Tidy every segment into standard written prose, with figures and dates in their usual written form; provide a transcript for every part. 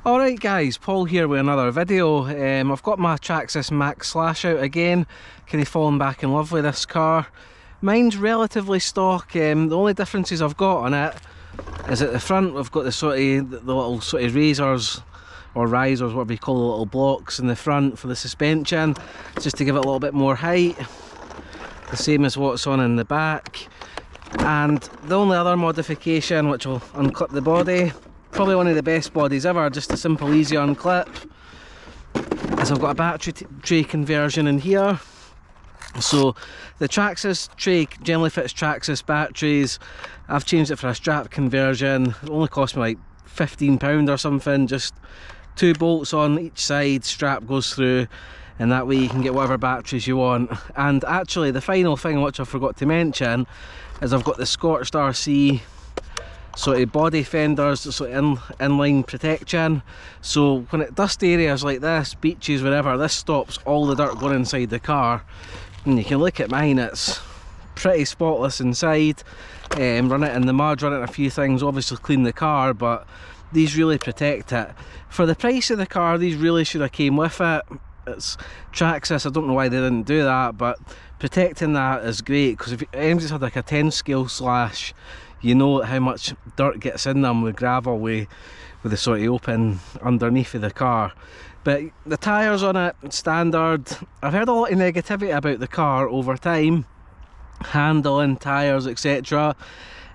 Alright guys, Paul here with another video. I've got my Traxxas Max Slash out again, kind of fallen back in love with this car. Mine's relatively stock. The only differences I've got on it is at the front we've got the little sort of razors or risers, whatever you call the little blocks in the front for the suspension, just to give it a little bit more height, the same as what's on in the back. And the only other modification, which will unclip the body, probably one of the best bodies ever, just a simple easy unclip, is I've got a battery tray conversion in here. So the Traxxas tray generally fits Traxxas batteries. I've changed it for a strap conversion. It only cost me like £15 or something, just 2 bolts on each side, strap goes through, and that way you can get whatever batteries you want. And actually the final thing which I forgot to mention is I've got the Scorched RC sort of body fenders, sort of inline protection, so when it dusty areas like this, beaches, wherever, this stops all the dirt going inside the car. And you can look at mine, it's pretty spotless inside. Run it in the mud, run it in a few things, obviously clean the car, but these really protect it. For the price of the car, these really should have came with it. It's Traxxas, I don't know why they didn't do that, but protecting that is great, because if anybody's had like a 10 scale Slash, you know how much dirt gets in them with gravel, with the sort of open underneath of the car. But the tyres on it, standard. I've heard a lot of negativity about the car over time, handling, tyres, etc.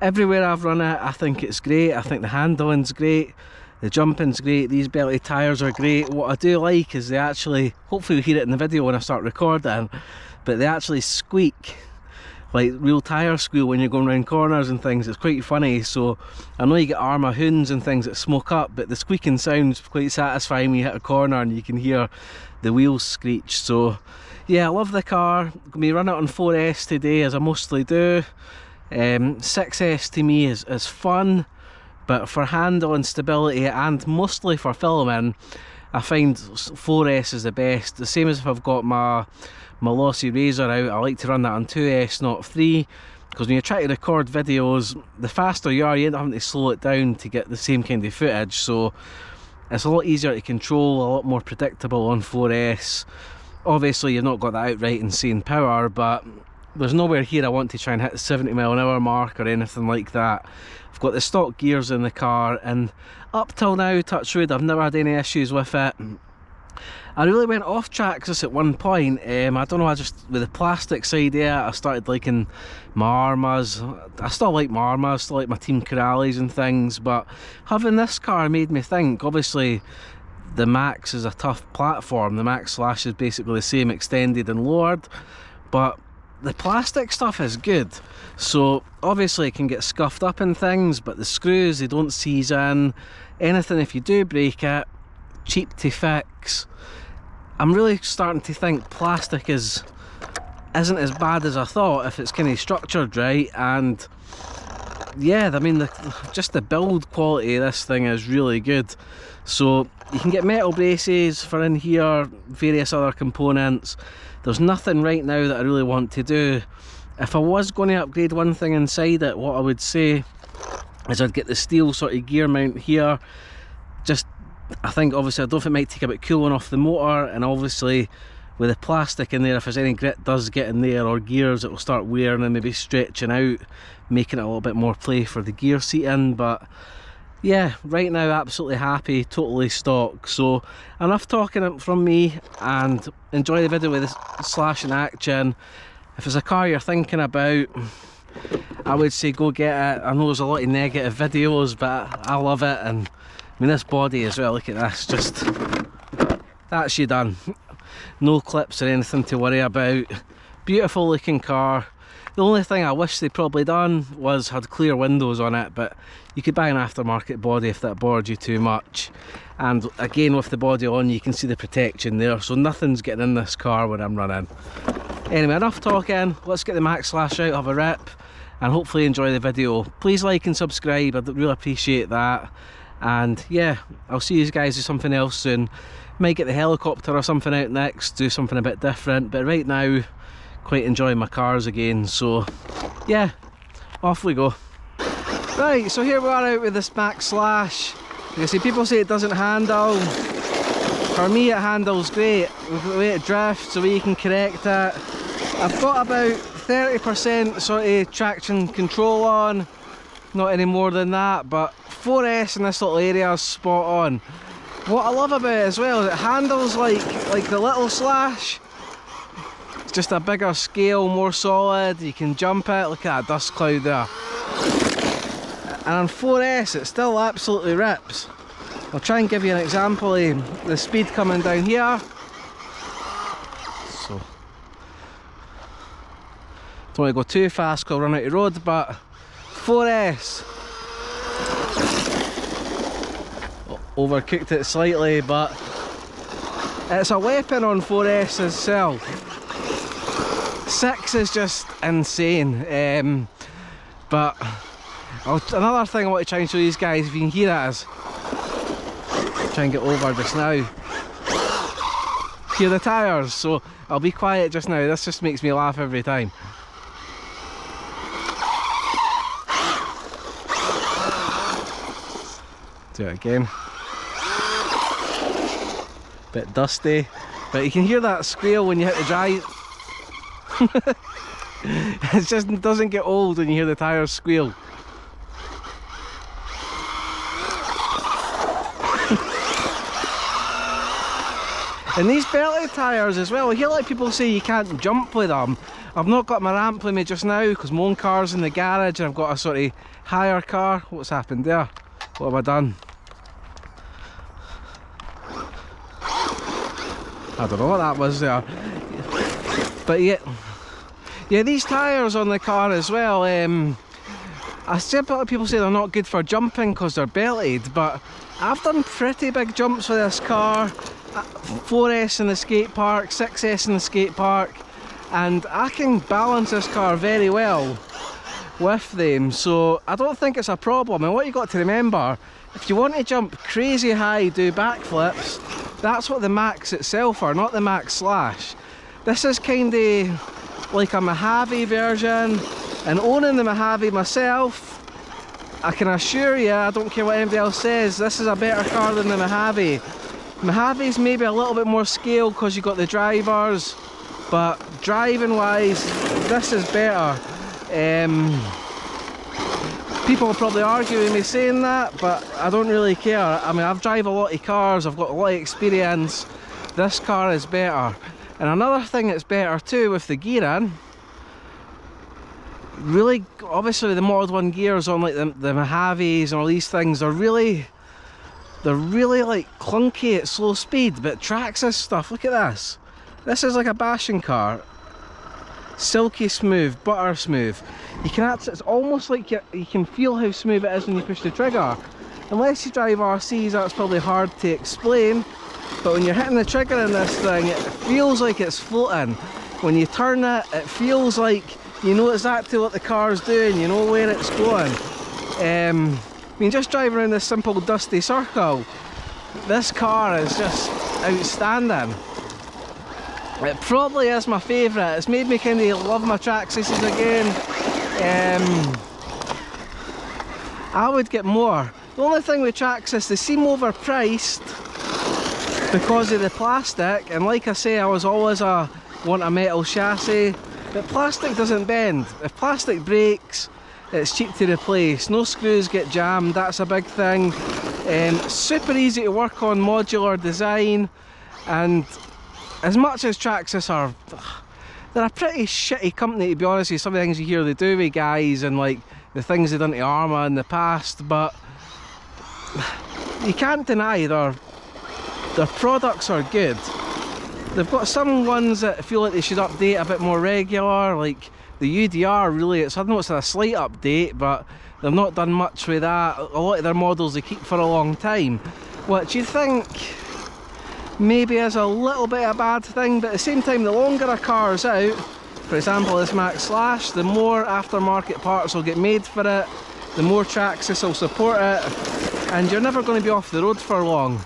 Everywhere I've run it, I think it's great. I think the handling's great, the jumping's great, these belted tyres are great. What I do like is they actually, hopefully you'll hear it in the video when I start recording, but they actually squeak like real tyre squeal when you're going around corners and things. It's quite funny. So I know you get Arma hoons and things that smoke up, but the squeaking sound's quite satisfying when you hit a corner and you can hear the wheels screech. So yeah, I love the car. I'm going to run it on 4S today, as I mostly do. 6S to me is fun, but for handle and stability and mostly for filming, I find 4S is the best. The same as if I've got my lossy razor out, I like to run that on 2S, not 3, because when you try to record videos, the faster you are, you end up having to slow it down to get the same kind of footage. So it's a lot easier to control, a lot more predictable on 4S. Obviously you've not got that outright insane power, but there's nowhere here I want to try and hit the 70mph mark or anything like that. I've got the stock gears in the car, and up till now, touch wood, I've never had any issues with it. I really went off Traxxas at one point. I don't know, I just, with the plastic side, yeah, I started liking my Armas. I still like my Armas, still like my Team Corrales and things, but having this car made me think, obviously the Maxx is a tough platform, the Max Slash is basically the same, extended and lowered, but the plastic stuff is good. So obviously it can get scuffed up and things, but the screws, they don't seize in. Anything, if you do break it, cheap to fix. I'm really starting to think plastic isn't as bad as I thought if it's kind of structured right. And yeah, I mean, just the build quality of this thing is really good. So you can get metal braces for in here, various other components. There's nothing right now that I really want to do. If I was going to upgrade one thing inside it, what I would say is I'd get the steel sort of gear mount here. Just, I think obviously I don't think it might take a bit cooling off the motor, and obviously with the plastic in there, if there's any grit does get in there or gears, it will start wearing and maybe stretching out, making it a little bit more play for the gear seating. But yeah, right now absolutely happy, totally stock. So enough talking from me, and enjoy the video with this Slash in action. If it's a car you're thinking about, I would say go get it. I know there's a lot of negative videos, but I love it. And I mean, this body as well, look at this, just, that's you done. No clips or anything to worry about. Beautiful looking car. The only thing I wish they probably done was had clear windows on it, but you could buy an aftermarket body if that bored you too much. And again, with the body on, you can see the protection there, so nothing's getting in this car when I'm running. Anyway, enough talking, let's get the Max Slash out, have a rip, and hopefully enjoy the video. Please like and subscribe, I'd really appreciate that. And yeah, I'll see you guys with something else soon. Might get the helicopter or something out next, do something a bit different, but right now quite enjoying my cars again. So yeah, off we go. Right, so here we are out with this Max Slash. You see, people say it doesn't handle. For me, it handles great. The way it drifts, the way you can correct it. I've got about 30% sort of traction control on, not any more than that, but 4S in this little area is spot on. What I love about it as well is it handles like the little Slash. It's just a bigger scale, more solid, you can jump it. Look at that dust cloud there. And on 4S it still absolutely rips. I'll try and give you an example of the speed coming down here. So, don't want to go too fast because I'll run out of road, but 4S. Overcooked it slightly, but it's a weapon on 4S itself. 6 is just insane. But another thing I want to try and show you guys, if you can hear it, is try and get over just now. Hear the tyres, so I'll be quiet just now. This just makes me laugh every time. Do it again. Bit dusty, but you can hear that squeal when you hit the drive. It just doesn't get old when you hear the tyres squeal. And these belted tyres as well, I hear a lot of people say you can't jump with them. I've not got my ramp with me just now because my own car's in the garage and I've got a sort of higher car. What's happened there? What have I done? I don't know what that was there. But yeah, these tyres on the car as well, I see a lot of people say they're not good for jumping because they're belted, but I've done pretty big jumps with this car. 4S in the skate park, 6S in the skate park, and I can balance this car very well with them, so I don't think it's a problem. And what you got to remember, if you want to jump crazy high, do backflips, that's what the Maxx itself are, not the Max Slash. This is kind of like a Mojave version, and owning the Mojave myself, I can assure you, I don't care what anybody else says, this is a better car than the Mojave. Mojave's maybe a little bit more scale because you've got the drivers, but driving wise, this is better. People will probably argue with me saying that, but I don't really care. I mean, I've driven a lot of cars, I've got a lot of experience. This car is better. And another thing that's better too with the gearing, really, obviously the Mod 1 gears on like the Mojaves and all these things, they're really like clunky at slow speed, but Traxxas stuff, look at this. This is like a bashing car. Silky smooth, butter smooth. You can it's almost like you can feel how smooth it is when you push the trigger. Unless you drive RCs, that's probably hard to explain, but when you're hitting the trigger in this thing, it feels like it's floating. When you turn it, it feels like you know exactly what the car's doing, you know where it's going. I mean, just driving around this simple dusty circle, this car is just outstanding. It probably is my favourite. It's made me kind of love my Traxxas again. I would get more. The only thing with Traxxas, they seem overpriced because of the plastic, and like I say, I was always want a metal chassis, but plastic doesn't bend. If plastic breaks, it's cheap to replace. No screws get jammed, that's a big thing. Super easy to work on, modular design, and as much as Traxxas are, they're a pretty shitty company to be honest with you. Some of the things you hear they do with guys and like the things they've done to Arma in the past, but you can't deny their products are good. They've got some ones that feel like they should update a bit more regular, like the UDR really, I know it's a slight update, but they've not done much with that. A lot of their models they keep for a long time, which you think maybe is a little bit of a bad thing, but at the same time, the longer a car's out, for example this Max Slash, the more aftermarket parts will get made for it, the more Traxxas will support it, and you're never going to be off the road for long.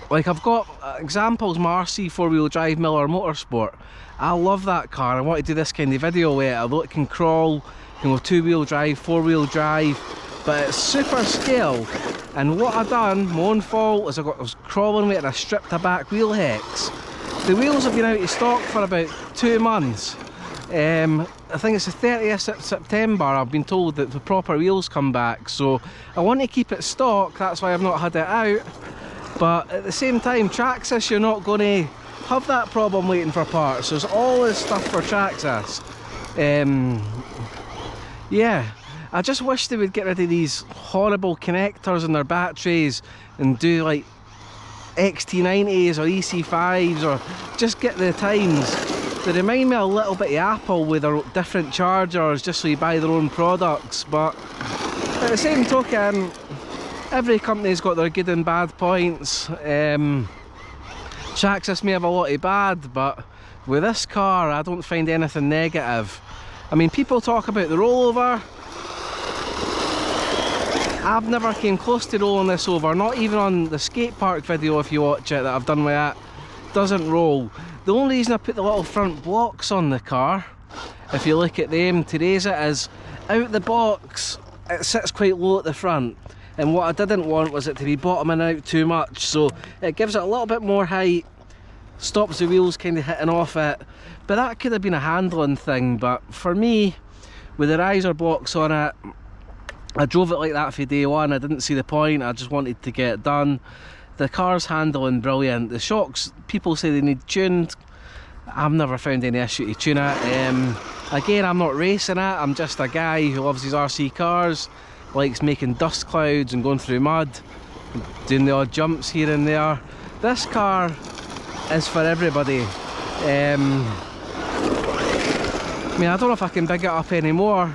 Like I've got examples, my RC 4-wheel drive Miller Motorsport. I love that car. I want to do this kind of video with it. Although it can crawl, can go 2-wheel drive, 4-wheel drive, but it's super scale. And what I done, my own fault, is I was crawling with it and I stripped a back wheel hex. The wheels have been out of stock for about 2 months. I think it's the 30th of September I've been told that the proper wheels come back, so I want to keep it stock, that's why I've not had it out. But at the same time, Traxxas, you're not going to have that problem waiting for parts. There's all this stuff for Traxxas. Yeah, I just wish they would get rid of these horrible connectors in their batteries and do like XT90s or EC5s, or just get the times. They remind me a little bit of Apple with their different chargers, just so you buy their own products. But at the same token, every company's got their good and bad points. Traxxas may have a lot of bad, but with this car I don't find anything negative. I mean, people talk about the rollover. I've never came close to rolling this over, not even on the skate park video if you watch it that I've done with that. Doesn't roll. The only reason I put the little front blocks on the car, if you look at them to raise it, is out the box it sits quite low at the front, and what I didn't want was it to be bottoming out too much, so it gives it a little bit more height, stops the wheels kind of hitting off it. But that could have been a handling thing, but for me, with the riser blocks on it, I drove it like that for day one. I didn't see the point, I just wanted to get it done. The car's handling brilliant. The shocks, people say they need tuned. I've never found any issue to tune it. Again, I'm not racing it, I'm just a guy who loves his RC cars, likes making dust clouds and going through mud, doing the odd jumps here and there. This car is for everybody. I mean, I don't know if I can big it up anymore.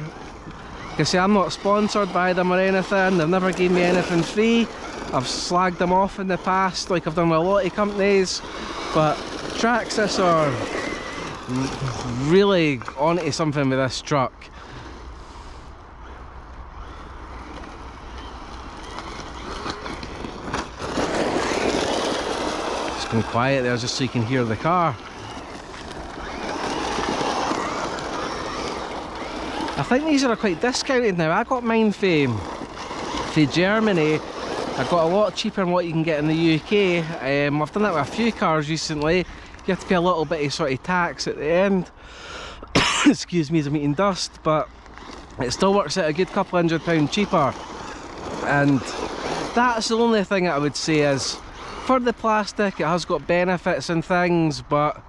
Like I say, I'm not sponsored by them or anything. They've never given me anything free. I've slagged them off in the past, like I've done with a lot of companies, but Traxxas are really onto something with this truck. Just going quiet there just so you can hear the car. I think these are quite discounted now. I got mine from Germany. I got a lot cheaper than what you can get in the UK. I've done that with a few cars recently. You have to pay a little bit of sort of tax at the end. Excuse me as I'm eating dust, but it still works out a good couple £100 cheaper. And that's the only thing that I would say is, for the plastic it has got benefits and things, but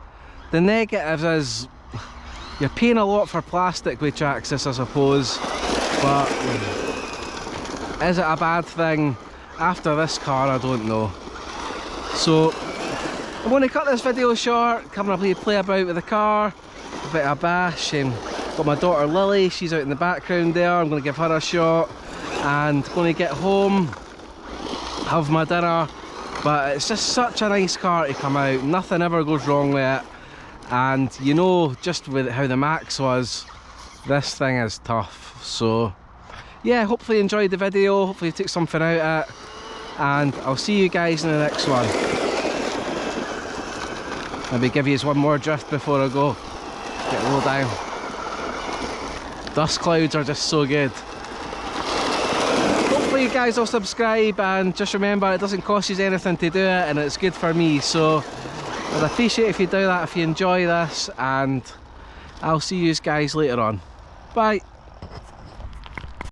the negatives is you're paying a lot for plastic with Traxxas, I suppose. But is it a bad thing? After this car, I don't know. So I'm going to cut this video short, come and play about with the car, a bit of a bash, and got my daughter Lily, she's out in the background there. I'm going to give her a shot and going to get home, have my dinner. But it's just such a nice car to come out, nothing ever goes wrong with it. And you know, just with how the Maxx was, this thing is tough. So yeah, hopefully you enjoyed the video, hopefully you took something out of it, and I'll see you guys in the next one. Maybe give you one more drift before I go. Get low down. Dust clouds are just so good. Hopefully you guys will subscribe, and just remember it doesn't cost you anything to do it, and it's good for me, so I'd appreciate if you do that if you enjoy this, and I'll see you guys later on. Bye.